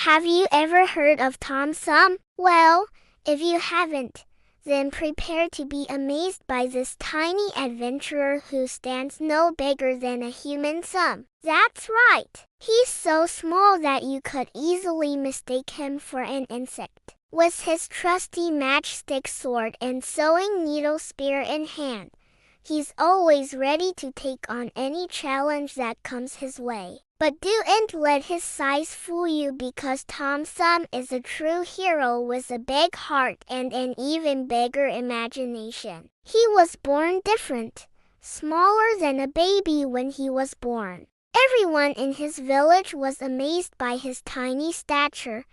Have you ever heard of Tom Thumb? Well, if you haven't, then prepare to be amazed by this tiny adventurer who stands no bigger than a human thumb. That's right. He's so small that you could easily mistake him for an insect. With his trusty matchstick sword and sewing needle spear in hand, he's always ready to take on any challenge that comes his way. But don't let his size fool you, because Tom Thumb is a true hero with a big heart and an even bigger imagination. He was born different, smaller than a baby when he was born. Everyone in his village was amazed by his tiny stature,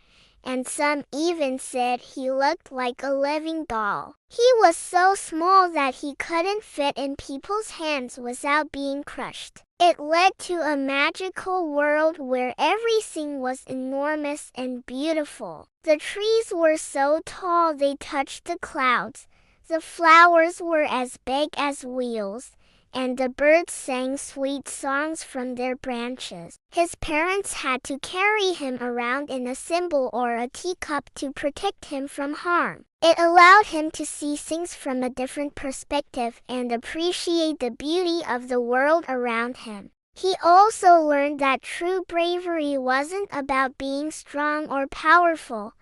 and some even said he looked like a living doll. He was so small that he couldn't fit in people's hands without being crushed. It led to a magical world where everything was enormous and beautiful. The trees were so tall they touched the clouds, the flowers were as big as wheels, and the birds sang sweet songs from their branches. His parents had to carry him around in a thimble or a teacup to protect him from harm. It allowed him to see things from a different perspective and appreciate the beauty of the world around him. He also learned that true bravery wasn't about being strong or powerful,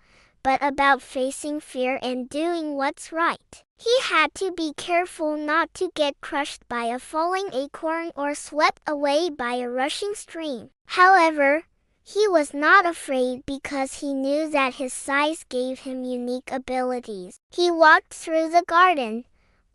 but about facing fear and doing what's right. He had to be careful not to get crushed by a falling acorn or swept away by a rushing stream. However, he was not afraid because he knew that his size gave him unique abilities. He walked through the garden,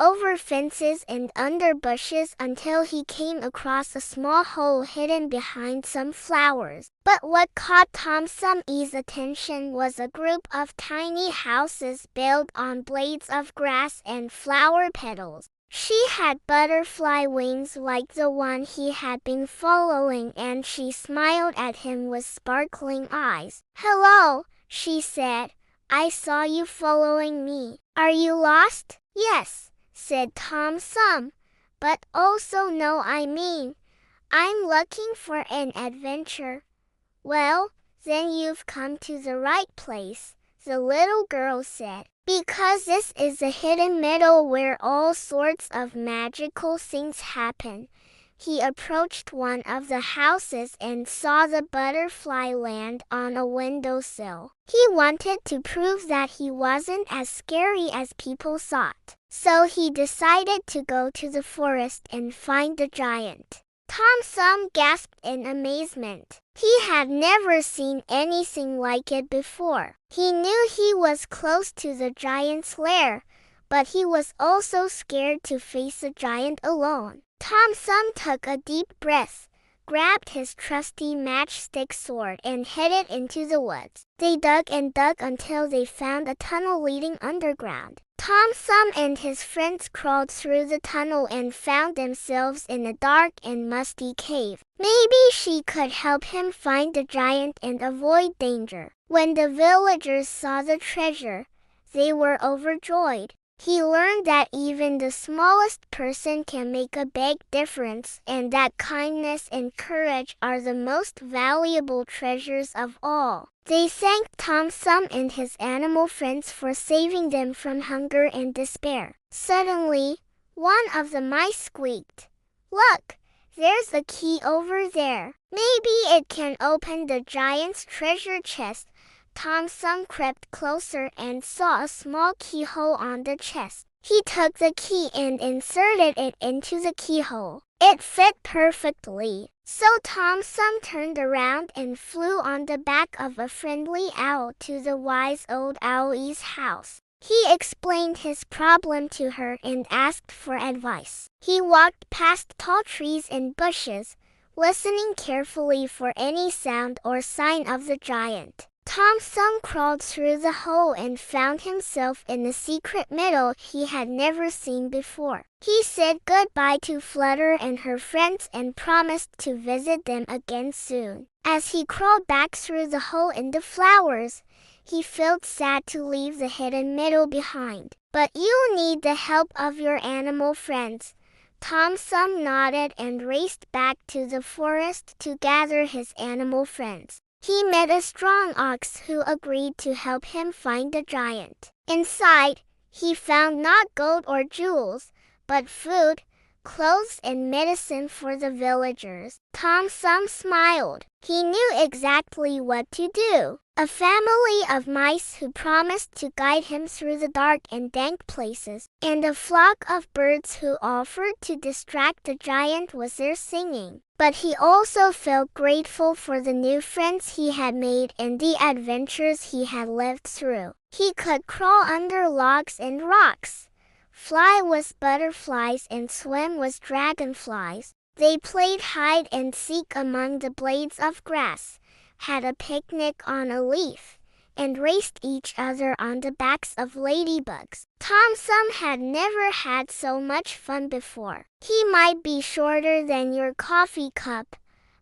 over fences and under bushes until he came across a small hole hidden behind some flowers. But what caught Tom Thumb's attention was a group of tiny houses built on blades of grass and flower petals. She had butterfly wings like the one he had been following, and she smiled at him with sparkling eyes. "Hello," she said. "I saw you following me. Are you lost?" "Yes," said Tom Thumb, "but also no, I'm looking for an adventure." "Well, then you've come to the right place," the little girl said, "because this is a hidden meadow where all sorts of magical things happen." He approached one of the houses and saw the butterfly land on a windowsill. He wanted to prove that he wasn't as scary as people thought, so he decided to go to the forest and find the giant. Tom Thumb gasped in amazement. He had never seen anything like it before. He knew he was close to the giant's lair, but he was also scared to face the giant alone. Tom Thumb took a deep breath, grabbed his trusty matchstick sword, and headed into the woods. They dug and dug until they found a tunnel leading underground. Tom Thumb and his friends crawled through the tunnel and found themselves in a dark and musty cave. Maybe she could help him find the giant and avoid danger. When the villagers saw the treasure, they were overjoyed. He learned that even the smallest person can make a big difference, and that kindness and courage are the most valuable treasures of all. They thanked Tom Thumb and his animal friends for saving them from hunger and despair. Suddenly, one of the mice squeaked, "Look, there's a key over there. Maybe it can open the giant's treasure chest." Tom Thumb crept closer and saw a small keyhole on the chest. He took the key and inserted it into the keyhole. It fit perfectly. So Tom Thumb turned around and flew on the back of a friendly owl to the wise old owl's house. He explained his problem to her and asked for advice. He walked past tall trees and bushes, listening carefully for any sound or sign of the giant. Tom Thumb crawled through the hole and found himself in a secret meadow he had never seen before. He said goodbye to Flutter and her friends and promised to visit them again soon. As he crawled back through the hole in the flowers, he felt sad to leave the hidden meadow behind. "But you'll need the help of your animal friends." Tom Thumb nodded and raced back to the forest to gather his animal friends. he met a strong ox who agreed to help him find the giant. Inside, he found not gold or jewels, but food, clothes and medicine for the villagers. Tom Thumb smiled. He knew exactly what to do. A family of mice who promised to guide him through the dark and dank places, and a flock of birds who offered to distract the giant with their singing. But he also felt grateful for the new friends he had made and the adventures he had lived through. He could crawl under logs and rocks, fly with butterflies and swim with dragonflies. They played hide and seek among the blades of grass, had a picnic on a leaf, and raced each other on the backs of ladybugs. Tom Thumb had never had so much fun before. He might be shorter than your coffee cup,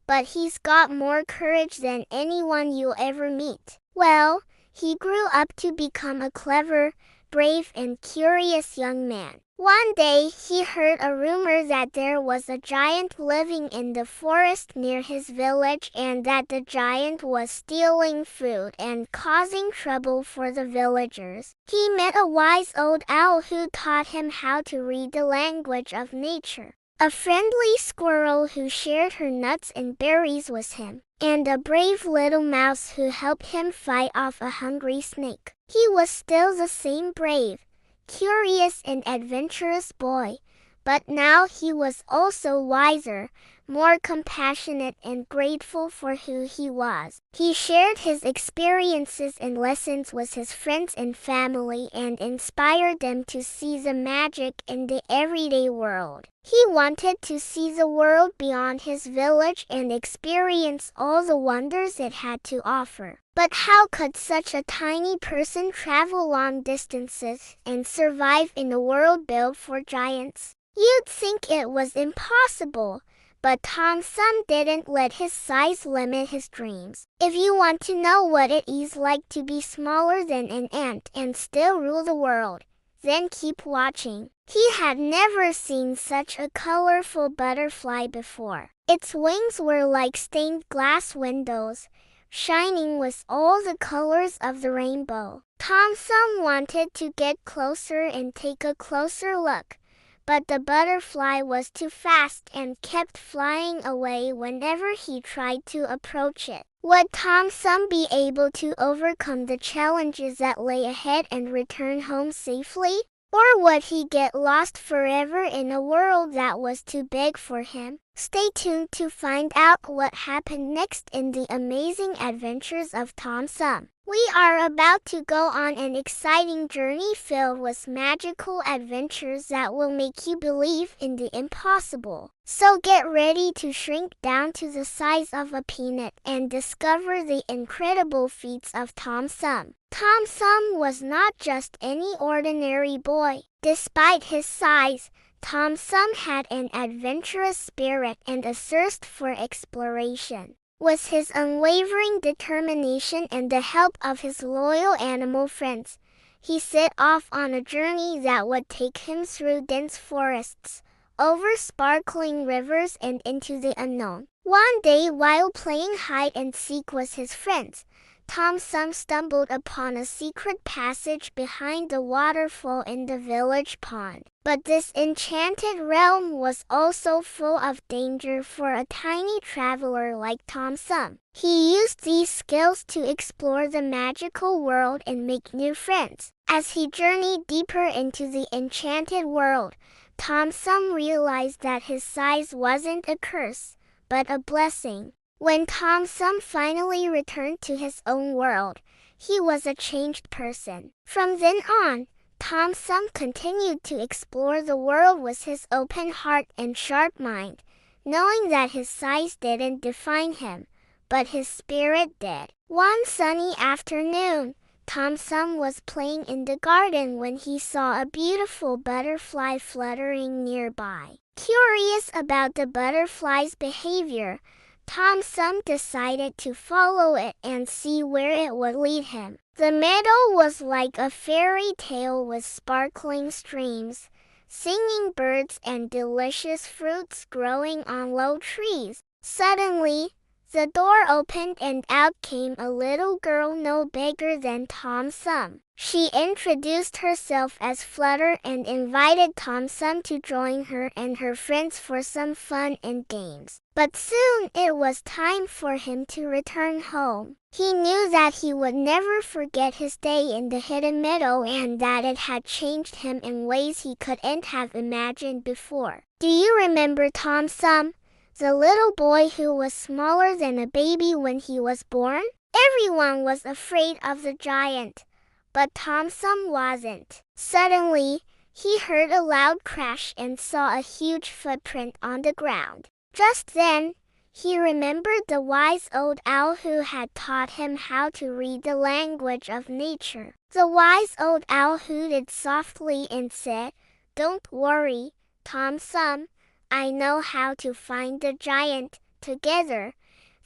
but he's got more courage than anyone you'll ever meet. Well, he grew up to become a clever, brave and curious young man. One day he heard a rumor that there was a giant living in the forest near his village and that the giant was stealing food and causing trouble for the villagers. He met a wise old owl who taught him how to read the language of nature, a friendly squirrel who shared her nuts and berries with him, and a brave little mouse who helped him fight off a hungry snake. He was still the same brave, curious and adventurous boy, but now he was also wiser, more compassionate and grateful for who he was. He shared his experiences and lessons with his friends and family and inspired them to see the magic in the everyday world. He wanted to see the world beyond his village and experience all the wonders it had to offer. But how could such a tiny person travel long distances and survive in a world built for giants? You'd think it was impossible, but Tom Thumb didn't let his size limit his dreams. If you want to know what it is like to be smaller than an ant and still rule the world, then keep watching. He had never seen such a colorful butterfly before. Its wings were like stained glass windows, shining with all the colors of the rainbow. Tom Thumb wanted to get closer and take a closer look, but the butterfly was too fast and kept flying away whenever he tried to approach it. Would Tom Thumb be able to overcome the challenges that lay ahead and return home safely? Or would he get lost forever in a world that was too big for him? Stay tuned to find out what happened next in the amazing adventures of Tom Thumb. We are about to go on an exciting journey filled with magical adventures that will make you believe in the impossible. So get ready to shrink down to the size of a peanut and discover the incredible feats of Tom Thumb. Tom Thumb was not just any ordinary boy. Despite his size, Tom Thumb had an adventurous spirit and a thirst for exploration. With his unwavering determination and the help of his loyal animal friends, he set off on a journey that would take him through dense forests, over sparkling rivers and into the unknown. One day, while playing hide and seek with his friends, Tom Thumb stumbled upon a secret passage behind the waterfall in the village pond. But this enchanted realm was also full of danger for a tiny traveler like Tom Thumb. He used these skills to explore the magical world and make new friends. As he journeyed deeper into the enchanted world, Tom Thumb realized that his size wasn't a curse, but a blessing. When Tom Thumb finally returned to his own world, he was a changed person. From then on, Tom Thumb continued to explore the world with his open heart and sharp mind, knowing that his size didn't define him, but his spirit did. One sunny afternoon, Tom Thumb was playing in the garden when he saw a beautiful butterfly fluttering nearby. Curious about the butterfly's behavior, Tom Thumb decided to follow it and see where it would lead him. The meadow was like a fairy tale with sparkling streams, singing birds and delicious fruits growing on low trees. Suddenly, The door opened and out came a little girl no bigger than Tom Thumb. She introduced herself as Flutter and invited Tom Thumb to join her and her friends for some fun and games. But soon it was time for him to return home. He knew that he would never forget his day in the hidden meadow and that it had changed him in ways he couldn't have imagined before. Do you remember Tom Thumb? The little boy who was smaller than a baby when he was born? Everyone was afraid of the giant, but Tom Thumb wasn't. Suddenly, he heard a loud crash and saw a huge footprint on the ground. Just then, he remembered the wise old owl who had taught him how to read the language of nature. The wise old owl hooted softly and said, "Don't worry, Tom Thumb. I know how to find the giant." Together,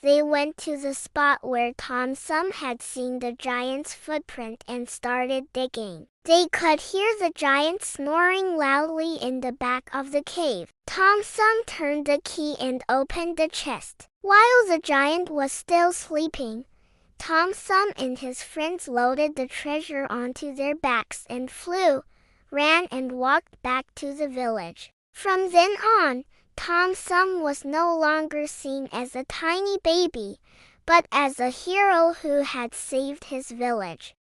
they went to the spot where Tom Thumb had seen the giant's footprint and started digging. They could hear the giant snoring loudly in the back of the cave. Tom Thumb turned the key and opened the chest. While the giant was still sleeping, Tom Thumb and his friends loaded the treasure onto their backs and flew, ran and walked back to the village. From then on, Tom Thumb was no longer seen as a tiny baby, but as a hero who had saved his village.